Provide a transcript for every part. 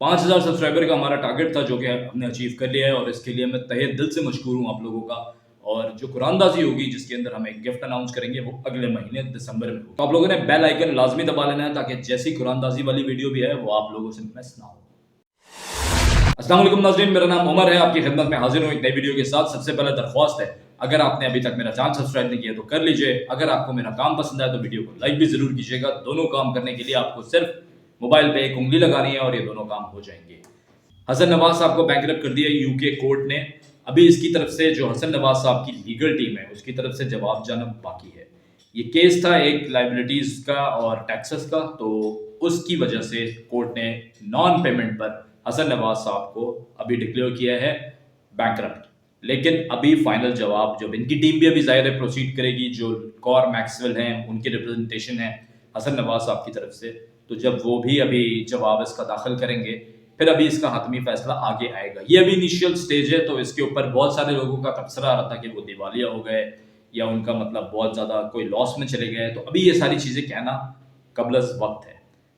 5000 subscriber का हमारा target था जो कि हमने अचीव कर लिया है और इसके लिए मैं तहे दिल से मशकूर हूँ आप लोगों का। और जो कुरानदाजी होगी जिसके अंदर हम एक गिफ्ट अनाउंस करेंगे वो अगले महीने दिसंबर में होगी। तो आप लोगों ने बेल आइकन लाजमी दबा लेना है ताकि जैसी कुरानदाजी वाली वीडियो भी है वो आप लोगों से मिस ना हो। अस्सलाम वालेकुम नाज़रीन, मेरा नाम उमर है, आपकी खिदमत में हाजिर हूँ एक नई वीडियो के साथ। सबसे पहले दरख्वास्त है, अगर आपने अभी तक मेरा चैनल सब्सक्राइब नहीं किया तो कर लीजिए। अगर आपको मेरा काम पसंद आए तो वीडियो को लाइक भी जरूर कीजिएगा। दोनों काम करने के लिए आपको सिर्फ मोबाइल पे एक उंगली लगानी है और ये दोनों काम हो जाएंगे। हसन नवाज साहब को बैंकरप्ट कर दिया यूके कोर्ट ने। अभी इसकी तरफ से जो हसन नवाज साहब की लीगल टीम है उसकी तरफ से जवाब जाना बाकी है। ये केस था एक लाइबिलिटीज का और टैक्सेस का, तो उसकी वजह से कोर्ट ने नॉन पेमेंट पर हसन नवाज साहब को अभी डिक्लेयर किया है बैंकरप्ट। लेकिन अभी फाइनल जवाब जब इनकी टीम भी अभी जाहिर है प्रोसीड करेगी, जो कॉर मैक्सवेल हैं उनकी रिप्रेजेंटेशन है हसन नवाज साहब की तरफ से, तो जब वो भी अभी जवाब इसका दाखिल करेंगे फिर अभी इसका हतमी फैसला आगे आएगा। ये अभी इनिशियल स्टेज है, तो इसके ऊपर बहुत सारे लोगों का तबसरा आ रहा था कि वो दिवालिया हो गए या उनका मतलब बहुत ज़्यादा कोई लॉस में चले गए। तो अभी ये सारी चीज़ें कहना कबलज़ वक्त है।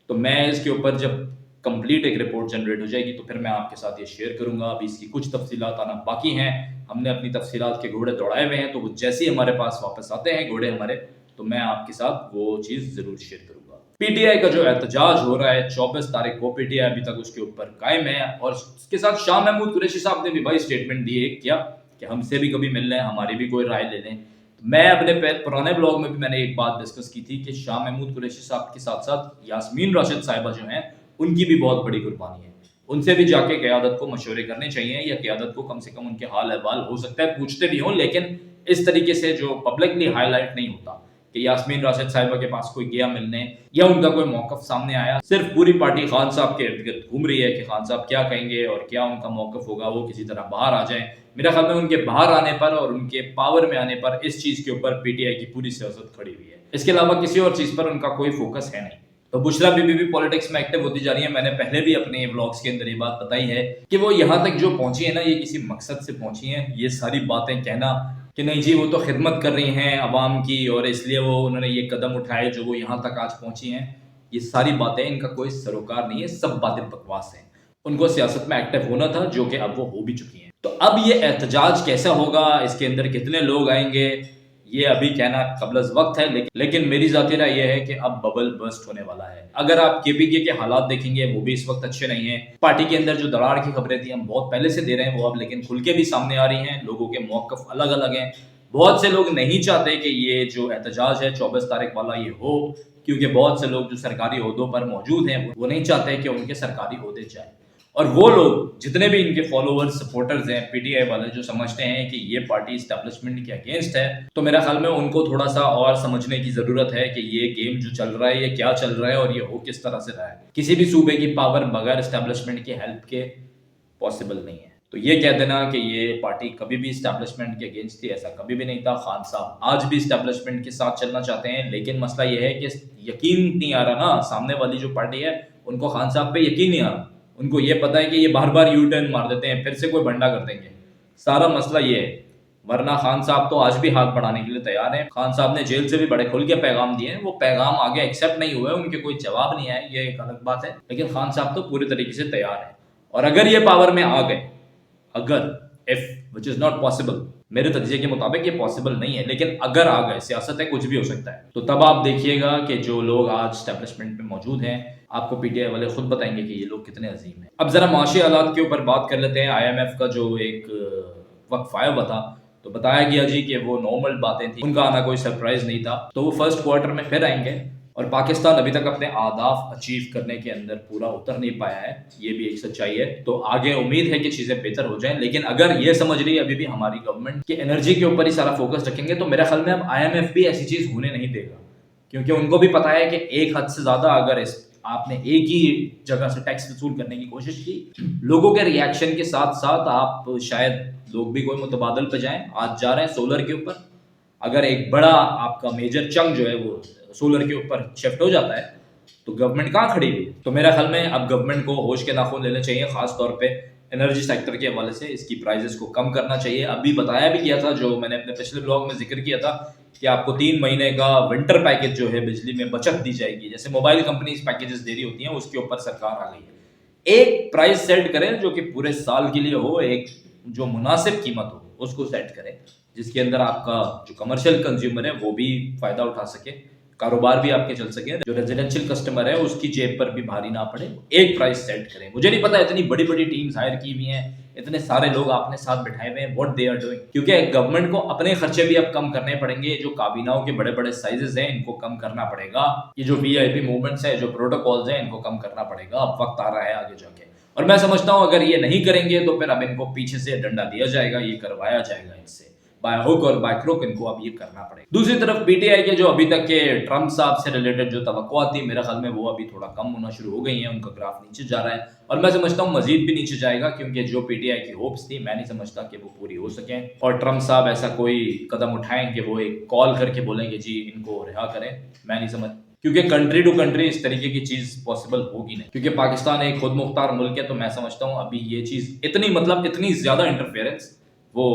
तो मैं इसके ऊपर जब कंप्लीट एक रिपोर्ट जनरेट हो जाएगी तो फिर मैं आपके साथ ये शेयर करूंगा। अभी इसकी कुछ तफसीलात आना बाकी हैं। हमने अपनी तफसीलात के घोड़े दौड़ाए हुए हैं, तो वो जैसे ही हमारे पास वापस आते हैं घोड़े हमारे, तो मैं आपके साथ वो चीज़ ज़रूर शेयर करूंगा। पीटीआई का जो एहतजाज हो रहा है 24 तारीख को, पीटीआई अभी तक उसके ऊपर कायम है और उसके साथ शाह महमूद कुरैशी साहब ने भी भाई स्टेटमेंट दिए क्या कि हमसे भी कभी मिल लें, हमारी भी कोई राय ले लें। मैं अपने पुराने ब्लॉग में भी मैंने एक बात डिस्कस की थी कि शाह महमूद कुरैशी साहब के साथ साथ यास्मीन राशिद साहिबा जो हैं उनकी भी बहुत बड़ी कुर्बानी है। उनसे भी जाके क़यादत को मशवरे करने चाहिए, या क़यादत को कम से कम उनके हाल अहवाल हो सकता है पूछते भी हों, लेकिन इस तरीके से जो पब्लिकली हाईलाइट नहीं होता कि यास्मीन राशिद साहिबा के पास कोई गया मिलने या उनका कोई मौकफ सामने आया। सिर्फ पूरी पार्टी खान साहब के इर्द गिर्द घूम रही है कि खान साहब क्या कहेंगे और क्या उनका मौकफ होगा, वो किसी तरह बाहर आ जाए। मेरा ख्याल में उनके बाहर आने पर और उनके पावर में आने पर इस चीज़ के ऊपर पीटीआई की पूरी सियासत खड़ी हुई है। इसके अलावा किसी और चीज़ पर उनका कोई फोकस है नहीं। तो बुशरा बीबी भी पॉलिटिक्स में एक्टिव होती जा रही है। मैंने पहले भी अपने व्लॉग्स के अंदर ये बात बताई है कि वो यहाँ तक जो पहुंची है ना, ये किसी मकसद से पहुंची है। ये सारी बातें कहना कि नहीं जी वो तो खिदमत कर रही हैं अवाम की और इसलिए वो उन्होंने ये कदम उठाए जो वो यहाँ तक आज पहुंची हैं, ये सारी बातें इनका कोई सरोकार नहीं है, सब बातें बकवास हैं। उनको सियासत में एक्टिव होना था जो कि अब वो हो भी चुकी हैं। तो अब ये एहतजाज कैसा होगा, इसके अंदर कितने लोग आएंगे, ये अभी कहना कबलज़ वक्त है। लेकिन मेरी ज़ाती राय ये है कि अब बबल बर्स्ट होने वाला है। अगर आप केपीके के हालात देखेंगे वो भी इस वक्त अच्छे नहीं है। पार्टी के अंदर जो दरार की खबरें थी हम बहुत पहले से दे रहे हैं वो अब लेकिन खुल के भी सामने आ रही हैं। लोगों के मौक़िफ़ अलग अलग हैं। बहुत से लोग नहीं चाहते कि ये जो एहतजाज है 24 तारीख वाला ये हो, क्योंकि बहुत से लोग जो सरकारी ओहदों पर मौजूद हैं वो नहीं चाहते कि उनके सरकारी ओहदे जाए। और वो लोग जितने भी इनके फॉलोअर्स सपोर्टर्स हैं पीटीआई वाले, जो समझते हैं कि ये पार्टी एस्टेब्लिशमेंट के अगेंस्ट है, तो मेरा ख्याल में उनको थोड़ा सा और समझने की ज़रूरत है कि ये गेम जो चल रहा है ये क्या चल रहा है और ये हो किस तरह से रहा है। किसी भी सूबे की पावर बगैर एस्टेब्लिशमेंट की हेल्प के पॉसिबल नहीं है। तो ये कह देना कि ये पार्टी कभी भी एस्टेब्लिशमेंट के अगेंस्ट थी, ऐसा कभी भी नहीं था। खान साहब आज भी एस्टेब्लिशमेंट के साथ चलना चाहते हैं, लेकिन मसला ये है कि यकीन नहीं आ रहा ना, सामने वाली जो पार्टी है उनको खान साहब पे यकीन नहीं आ रहा। उनको ये पता है कि ये बार बार यू टर्न मार देते हैं, फिर से कोई बंडा कर देंगे। सारा मसला ये है। वरना खान साहब तो आज भी हाथ बढ़ाने के लिए तैयार हैं। खान साहब ने जेल से भी बड़े खुल के पैगाम दिए हैं, वो पैगाम आगे एक्सेप्ट नहीं हुए, उनके कोई जवाब नहीं आए, ये एक अलग बात है। लेकिन खान साहब तो पूरी तरीके से तैयार है। और अगर ये पावर में आ गए, अगर if which is not possible, मेरे तजिए के मुताबिक ये पॉसिबल नहीं है, लेकिन अगर आ गए, सियासत है कुछ भी हो सकता है, तो तब आप देखिएगा कि जो लोग आज स्टैब्लिशमेंट में मौजूद हैं आपको पीटीआई वाले खुद बताएंगे कि ये लोग कितने अजीम हैं। अब जरा माशी हालात के ऊपर बात कर लेते हैं। आईएमएफ का जो एक वक्त आया हुआ था, तो बताया गया जी कि वो नॉर्मल बातें थी, उनका आना कोई सरप्राइज नहीं था, तो वो फर्स्ट क्वार्टर में फिर आएंगे। और पाकिस्तान अभी तक अपने आदाफ अचीव करने के अंदर पूरा उतर नहीं पाया है, ये भी एक सच्चाई है। तो आगे उम्मीद है कि चीज़ें बेहतर हो जाएं, लेकिन अगर ये समझ रही है अभी भी हमारी गवर्नमेंट की एनर्जी के ऊपर ही सारा फोकस रखेंगे, तो मेरे ख्याल में अब आईएमएफ भी ऐसी चीज़ होने नहीं देगा। क्योंकि उनको भी पता है कि एक हद से ज़्यादा अगर आपने एक ही जगह से टैक्स वसूल करने की कोशिश की, लोगों के रिएक्शन के साथ साथ आप शायद लोग भी कोई मुतबादल पे जाएं। आज जा रहे हैं सोलर के ऊपर, अगर एक बड़ा आपका मेजर चंक जो है वो सोलर के ऊपर शिफ्ट हो जाता है तो गवर्नमेंट कहाँ खड़ी हुई है। तो मेरा ख्याल में अब गवर्नमेंट को होश के नाखून लेने चाहिए, खास तौर पे एनर्जी सेक्टर के हवाले से इसकी प्राइजेस को कम करना चाहिए। अभी बताया भी गया था, जो मैंने अपने पिछले ब्लॉग में जिक्र किया था, कि आपको 3 महीने का विंटर पैकेज जो है बिजली में बचत दी जाएगी। जैसे मोबाइल कंपनीज पैकेजेस दे रही होती हैं, उसके ऊपर सरकार आ गई है एक प्राइस सेट करें जो कि पूरे साल के लिए हो, एक जो मुनासिब कीमत हो उसको सेट करें, जिसके अंदर आपका जो कमर्शियल कंज्यूमर है वो भी फायदा उठा सके, कारोबार भी आपके चल सके, जो रेजिडेंशियल कस्टमर है उसकी जेब पर भी भारी ना पड़े। एक प्राइस सेट करें। मुझे नहीं पता इतनी बड़ी बड़ी टीम्स हायर की हुई हैं, इतने सारे लोग आपने साथ बिठाए हुए हैं, व्हाट दे आर डूइंग, क्योंकि गवर्नमेंट को अपने खर्चे भी अब कम करने पड़ेंगे। जो काबीनाओं के बड़े बड़े साइजेस हैं इनको कम करना पड़ेगा, ये जो वीआईपी मूवमेंट्स है, जो प्रोटोकॉल्स हैं, इनको कम करना पड़ेगा। अब वक्त आ रहा है आगे जाके, और मैं समझता हूं अगर ये नहीं करेंगे तो फिर अब इनको पीछे से डंडा दिया जाएगा, ये करवाया जाएगा इनसे बाय हुक और बाय क्रुक, इनको अब ये करना पड़ेगा। दूसरी तरफ पीटीआई के जो अभी तक के ट्रम्प साहब से रिलेटेड जो तवक्कुआत थी, मेरे ख्याल में वो अभी थोड़ा कम होना शुरू हो गई हैं, उनका ग्राफ नीचे जा रहा है, और मैं समझता हूँ मजीद भी नीचे जाएगा, क्योंकि जो पीटीआई की होप्स थी मैं नहीं समझता कि वो पूरी हो सकें, और ट्रम्प साहब ऐसा कोई कदम उठाएं कि वो एक कॉल करके बोलेंगे जी इनको रिहा करें, मैं नहीं समझ, क्योंकि कंट्री टू कंट्री इस तरीके की चीज पॉसिबल होगी नहीं, क्योंकि पाकिस्तान एक खुद मुख्तार मुल्क है। तो मैं समझता हूँ अभी ये चीज इतनी ज्यादा इंटरफेरेंस वो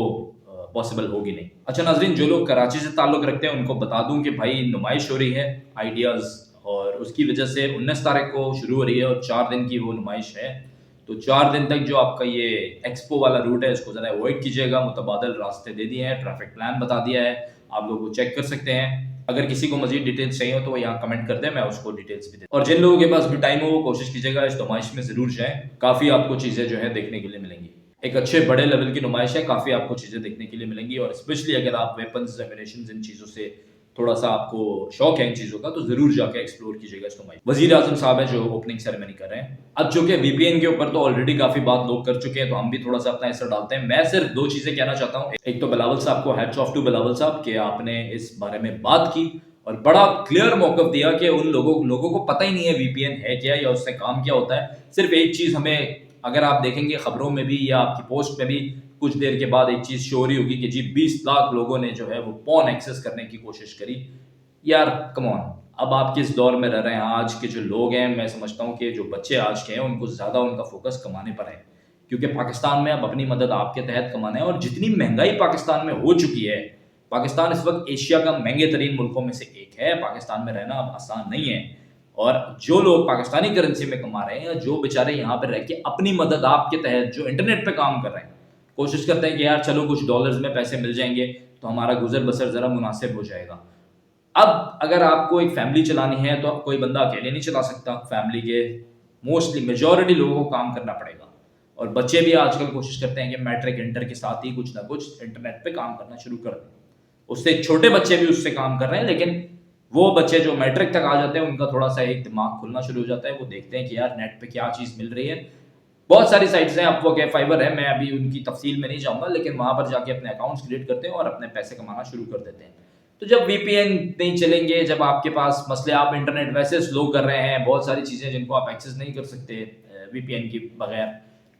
पॉसिबल होगी नहीं। अच्छा नाजरीन, जो लोग कराची से ताल्लुक रखते हैं उनको बता दूं कि भाई नुमाइश हो रही है आइडियाज, और उसकी वजह से 19 तारीख को शुरू हो रही है और 4 दिन की वो नुमाइश है। तो 4 दिन तक जो आपका ये एक्सपो वाला रूट है इसको जरा अवॉइड कीजिएगा। मुतबादल रास्ते दे दिए हैं, ट्रैफिक प्लान बता दिया है, आप लोग वो चेक कर सकते हैं। अगर किसी को मजीद डिटेल्स चाहिए हो तो वो यहाँ कमेंट कर दे, मैं उसको डिटेल्स भी दे। और जिन लोगों के पास भी टाइम हो वो कोशिश कीजिएगा इस नुमाइश में जरूर जाएं, काफी आपको चीजें जो है देखने के लिए मिलेंगी। एक अच्छे बड़े लेवल की नुमाइश है, काफी आपको चीजें देखने के लिए मिलेंगी, और स्पेशली अगर आप वेपन्स एमिनेशंस इन चीजों से थोड़ा सा आपको शौक है इन चीजों का, तो जरूर जाके एक्सप्लोर कीजिएगा इस नुमाइश। वजीर आजम साहब है जो ओपनिंग सेरेमनी कर रहे हैं। अब चूंकि वीपीएन के ऊपर तो ऑलरेडी काफी बात लोग कर चुके हैं, तो हम भी थोड़ा सा अपना असर डालते हैं। मैं सिर्फ 2 चीजें कहना चाहता हूँ। एक तो बिलावल साहब को हैट्स ऑफ टू बिलावल साहब कि आपने इस बारे में बात की और बड़ा क्लियर मौकफ दिया कि उन लोगों को पता ही नहीं है वीपीएन है क्या या उससे काम क्या होता है। सिर्फ एक चीज हमें, अगर आप देखेंगे खबरों में भी या आपकी पोस्ट में भी कुछ देर के बाद एक चीज शो रही होगी कि जी 20 लाख लोगों ने जो है वो पॉन एक्सेस करने की कोशिश करी। यार कम ऑन, अब आप किस दौर में रह रहे हैं? आज के जो लोग हैं, मैं समझता हूँ कि जो बच्चे आज के हैं उनको ज्यादा उनका फोकस कमाने पर है, क्योंकि पाकिस्तान में अब अपनी मदद आपके तहत कमाना है। और जितनी महंगाई पाकिस्तान में हो चुकी है, पाकिस्तान इस वक्त एशिया का महंगे तरीन मुल्कों में से एक है, पाकिस्तान में रहना अब आसान नहीं है। और जो लोग पाकिस्तानी करेंसी में कमा रहे हैं, जो बेचारे यहाँ पर रह के अपनी मदद आपके तहत जो इंटरनेट पे काम कर रहे हैं, कोशिश करते हैं कि यार चलो कुछ डॉलर्स में पैसे मिल जाएंगे तो हमारा गुजर बसर जरा मुनासिब हो जाएगा। अब अगर आपको एक फैमिली चलानी है तो कोई बंदा अकेले नहीं चला सकता, फैमिली के मोस्टली मेजॉरिटी लोगों को काम करना पड़ेगा। और बच्चे भी आजकल कोशिश करते हैं कि मैट्रिक इंटर के साथ ही कुछ ना कुछ इंटरनेट पे काम करना शुरू कर दें। उससे छोटे बच्चे भी उससे काम कर रहे हैं, लेकिन वो बच्चे जो मैट्रिक तक आ जाते हैं उनका थोड़ा सा एक दिमाग खुलना शुरू हो जाता है। वो देखते हैं कि यार नेट पे क्या चीज़ मिल रही है। बहुत सारी साइट्स हैं, अपवर्क है, फाइवर है, मैं अभी उनकी तफसील में नहीं जाऊंगा, लेकिन वहां पर जाके अपने अकाउंट्स क्रिएट करते हैं और अपने पैसे कमाना शुरू कर देते हैं। तो जब वीपीएन नहीं चलेंगे, जब आपके पास मसले, आप इंटरनेट वैसे स्लो कर रहे हैं, बहुत सारी चीज़ें जिनको आप एक्सेस नहीं कर सकते वीपीएन की बगैर,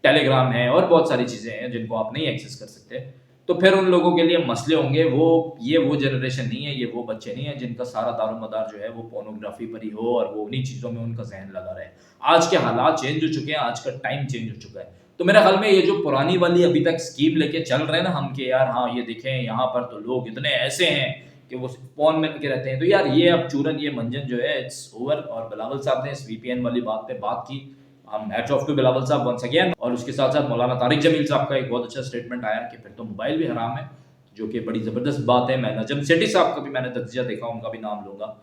टेलीग्राम है और बहुत सारी चीज़ें हैं जिनको आप नहीं एक्सेस कर सकते, तो फिर उन लोगों के लिए मसले होंगे। वो जनरेशन नहीं है, ये वो बच्चे नहीं है जिनका सारा दारोमदार जो है वो पोर्नोग्राफी पर ही हो और वो उन्हीं चीज़ों में उनका जहन लगा रहे। आज के हालात चेंज हो चुके हैं, आज का टाइम चेंज हो चुका है। तो मेरे ख्याल में ये जो पुरानी वाली अभी तक स्कीम लेके चल रहे हैं ना हम, कि यार हाँ ये देखें यहाँ पर तो लोग इतने ऐसे हैं कि वो फोन में के रहते हैं, तो यार ये अब चूरन, ये मंजन जो है इट्स ओवर। और बिलावल साहब ने इस वीपीएन वाली बात पे बात की, हम हैट्स ऑफ टू बिलावल साहब वंस अगेन। और उसके साथ साथ मौलाना तारिक जमील साहब का एक बहुत अच्छा स्टेटमेंट आया कि फिर तो मोबाइल भी हराम है, जो कि बड़ी ज़बरदस्त बात है। मैं नजम सेठी साहब का भी मैंने तज्जिया देखा, उनका भी नाम लूंगा,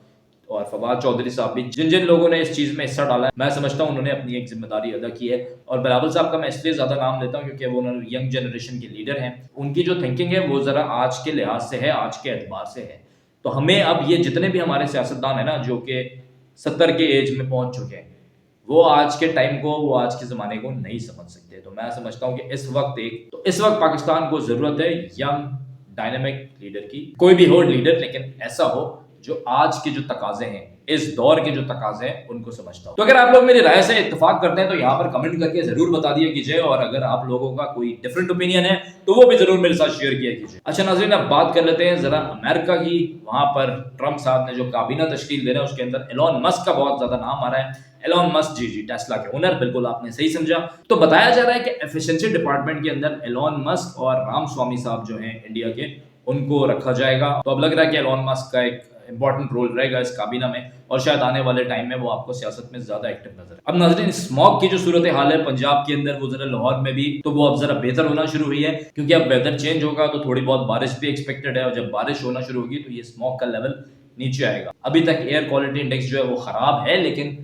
और फवाद चौधरी साहब भी, जिन जिन लोगों ने इस चीज़ में हिस्सा डाला है, मैं समझता हूँ उन्होंने अपनी एक जिम्मेदारी अदा की है। और बिलावल साहब का मैं इसलिए ज़्यादा नाम लेता हूँ क्योंकि वो यंग जनरेशन के लीडर हैं, उनकी जो थिंकिंग है वो ज़रा आज के लिहाज से है, आज के एतबार से है। तो हमें अब ये जितने भी हमारे सियासतदान है ना, जो कि 70 के एज में पहुंच चुके हैं, वो आज के टाइम को, वो आज के ज़माने को नहीं समझ सकते। तो मैं समझता हूँ कि इस वक्त पाकिस्तान को ज़रूरत है यंग डायनेमिक लीडर की। कोई भी हो लीडर, लेकिन ऐसा हो जो आज के जो तकाजे हैं, इस दौर के जो तकाजे हैं, उनको समझता हो। तो अगर आप लोग मेरी राय से इत्तेफाक करते हैं तो यहाँ पर कमेंट करके जरूर बता दिया कीजिए, और अगर आप लोगों का कोई डिफरेंट ओपिनियन है तो वो भी जरूर मेरे साथ शेयर किया कीजिए। अच्छा नाज़रीन, अब बात कर लेते हैं जरा अमेरिका की। वहां पर ट्रम्प साहब ने जो काबीना तश्कील दे रहे हैं उसके अंदर एलोन मस्क का बहुत ज्यादा नाम आ रहा है। एलोन मस्क, जी टेस्ला के ओनर, बिल्कुल आपने सही समझा। तो बताया जा रहा है कि एफिशिएंसी डिपार्टमेंट के अंदर एलोन मस्क और राम स्वामी साहब जो हैं इंडिया के, उनको रखा जाएगा। तो अब लग रहा है कि एलोन मस्क का एक इंपॉर्टेंट रोल रहेगा इस काबीना में और शायद आने वाले टाइम में वो आपको सियासत में ज्यादा एक्टिव नजर है। अब नाज़रीन, स्मॉग की जो सूरत हाल है पंजाब के अंदर, वो जरा लाहौर में भी तो वो अब जरा बेहतर होना शुरू हुई है, क्योंकि अब वेदर चेंज होगा तो थोड़ी बहुत बारिश भी एक्सपेक्टेड है, और जब बारिश होना शुरू होगी तो ये स्मॉग का लेवल नीचे आएगा। अभी तक एयर क्वालिटी इंडेक्स जो है वो खराब है, लेकिन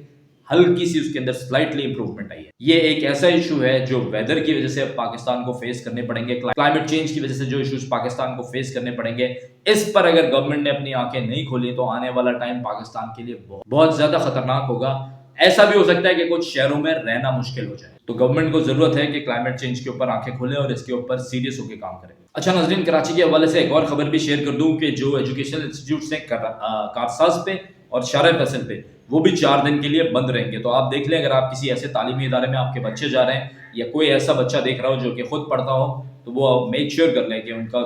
हल्की सी उसके अंदर स्लाइटली इंप्रूवमेंट आई है। ये एक ऐसा इशू है जो वेदर की वजह से पाकिस्तान को फेस करने पड़ेंगे, क्लाइमेट चेंज की वजह से जो इश्यूज पाकिस्तान को फेस करने पड़ेंगे, इस पर अगर गवर्नमेंट ने अपनी आंखें नहीं खोली तो आने वाला टाइम पाकिस्तान के लिए बहुत ज्यादा खतरनाक होगा। ऐसा भी हो सकता है कि कुछ शहरों में रहना मुश्किल हो जाए। तो गवर्नमेंट को जरूरत है कि क्लाइमेट चेंज के ऊपर आंखें खोले और इसके ऊपर सीरियस होकर काम करें। अच्छा नाज़रीन, कराची के हवाले से एक और खबर भी शेयर कर दूं कि जो एजुकेशनल इंस्टीट्यूट्स हैं कारसाज पे और शारा फैसल पे, वो भी 4 दिन के लिए बंद रहेंगे। तो आप देख लें, अगर आप किसी ऐसे तालीमी इदारे में आपके बच्चे जा रहे हैं या कोई ऐसा बच्चा देख रहा हो जो कि खुद पढ़ता हो, तो वो मेक श्योर कर लें कि उनका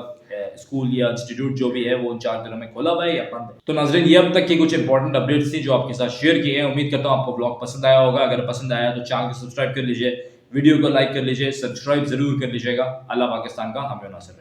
स्कूल या इंस्टीट्यूट जो भी है वो उन 4 दिनों में खुला हुआ है या बंद है। तो नाज़रीन, ये अब तक की कुछ इंपॉर्टेंट अपडेट्स थी जो आपके साथ शेयर किए हैं। उम्मीद करता हूँ आपको ब्लॉग पसंद आया होगा। अगर पसंद आया तो चैनल को सब्सक्राइब कर लीजिए, वीडियो को लाइक कर लीजिए, सब्सक्राइब जरूर कर लीजिएगा। अल्लाह पाकिस्तान का हम नासिर।